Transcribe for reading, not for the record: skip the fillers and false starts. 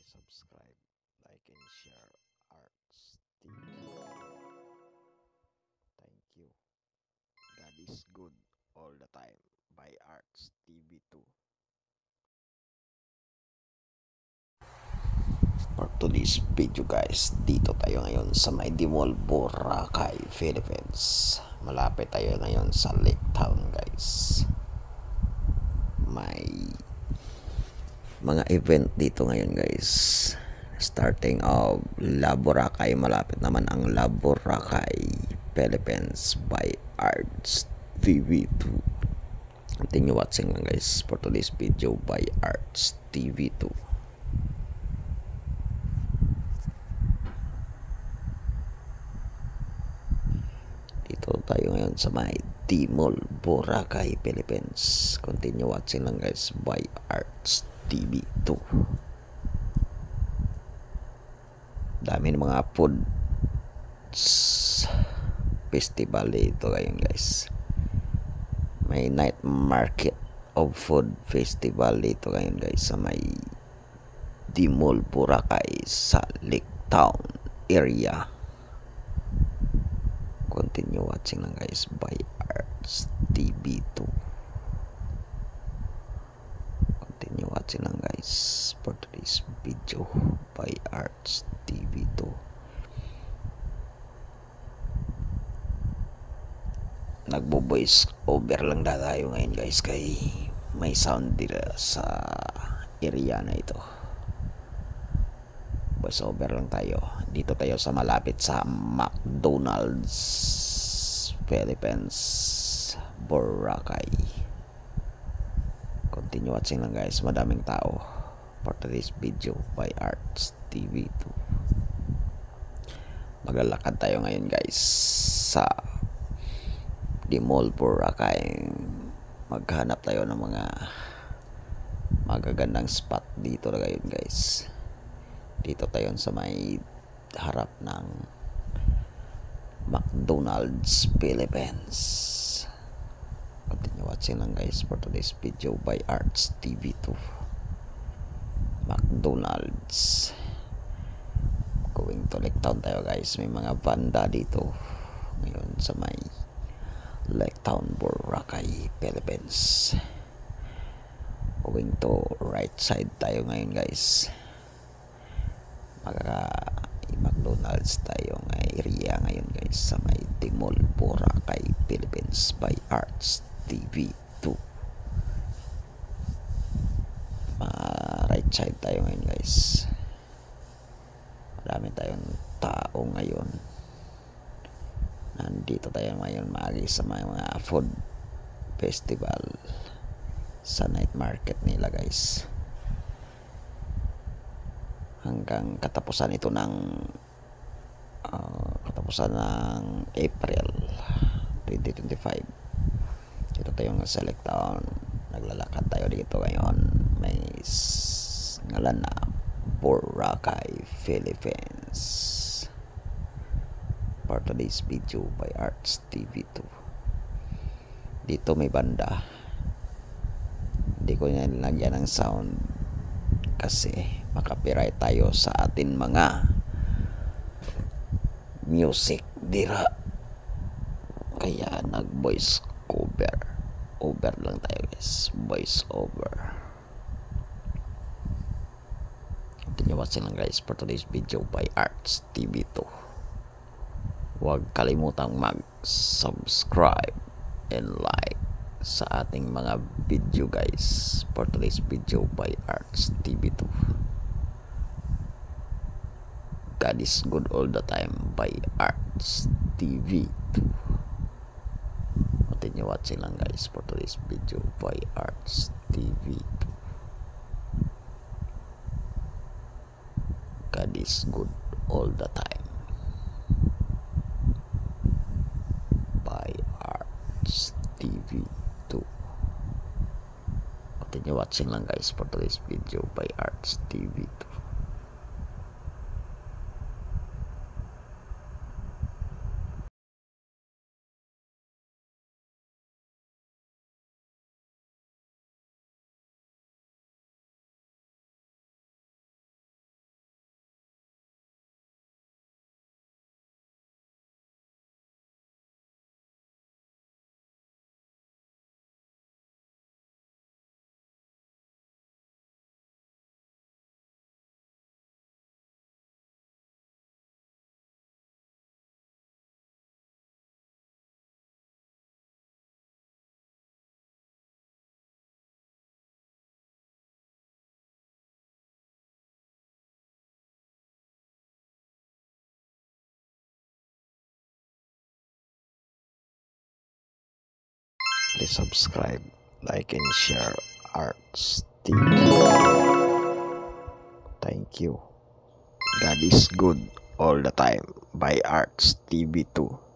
subscribe, like, and share Arts TV. Thank you. God is good all the time by Arts TV 2. For today's video guys, dito tayo ngayon sa May Dimol, Boracay, Philippines. Malapit tayo ngayon sa Lake Town guys. May mga event dito ngayon guys. Starting of La Boracay, malapit naman ang La Boracay, Philippines by Arts TV 2. Continue watching lang guys for today's video by Arts TV 2. Dito tayo ngayon sa May Dimol, Boracay, Philippines. Continue watching lang guys by Arts TV 2. Dami ng mga food festival dito ngayon guys. May night market of food festival dito ngayon guys sa May Dimol, Boracay sa Lake Town area. Continue watching lang guys by Arts TV 2. Continue watching lang guys for today's video by Arts TV 2. Nagbo-voice over lang tayo ngayon guys kay may sound dito sa area na ito. Voice over lang tayo. Dito tayo sa malapit sa McDonald's, Philippines, Boracay. Continue watching lang guys. Madaming tao for today's video by Arts TV 2. Maglalakad tayo ngayon guys sa Dimol, Boracay. Maghanap tayo ng mga magagandang spot dito na ngayon guys. Dito tayo sa may harap ng McDonald's, Philippines. Continue watching lang guys for today's video by Arts TV 2. McDonald's. Going to Lake Town tayo guys. May mga banda dito ngayon sa may Lake Town, Boracay, Philippines. Going to right side tayo ngayon guys. McDonald's tayo ng area ngayon guys sa May Dimol, Boracay, Philippines by Arts TV 2. Right side tayo ngayon guys. Marami tayong tao ngayon. Nandito tayo ngayon maagi sa mga food festival sa night market nila guys. Hanggang katapusan ito ng April 2025. Dito tayo sa Lake Town. Naglalakad tayo dito ngayon. May ngalan na Boracay, Philippines. For today's video by Arts TV 2. Dito may banda. Hindi ko nilagyan ng sound kasi makapiright tayo sa atin mga music dira. Kaya nag voice over lang tayo guys. Voice over. Continue watching lang guys for today's video by Arts TV 2. Huwag kalimutang mag-subscribe and like sa ating mga video guys for today's video by Arts TV 2. God is good all the time by Arts TV 2. Continue watching lang guys for today's video by Arts TV 2. God is good all the time by Arts TV 2. Continue watching lang guys for today's video by Arts TV 2. Please subscribe, like, and share Arts TV. Thank you. God is good all the time by Arts TV 2.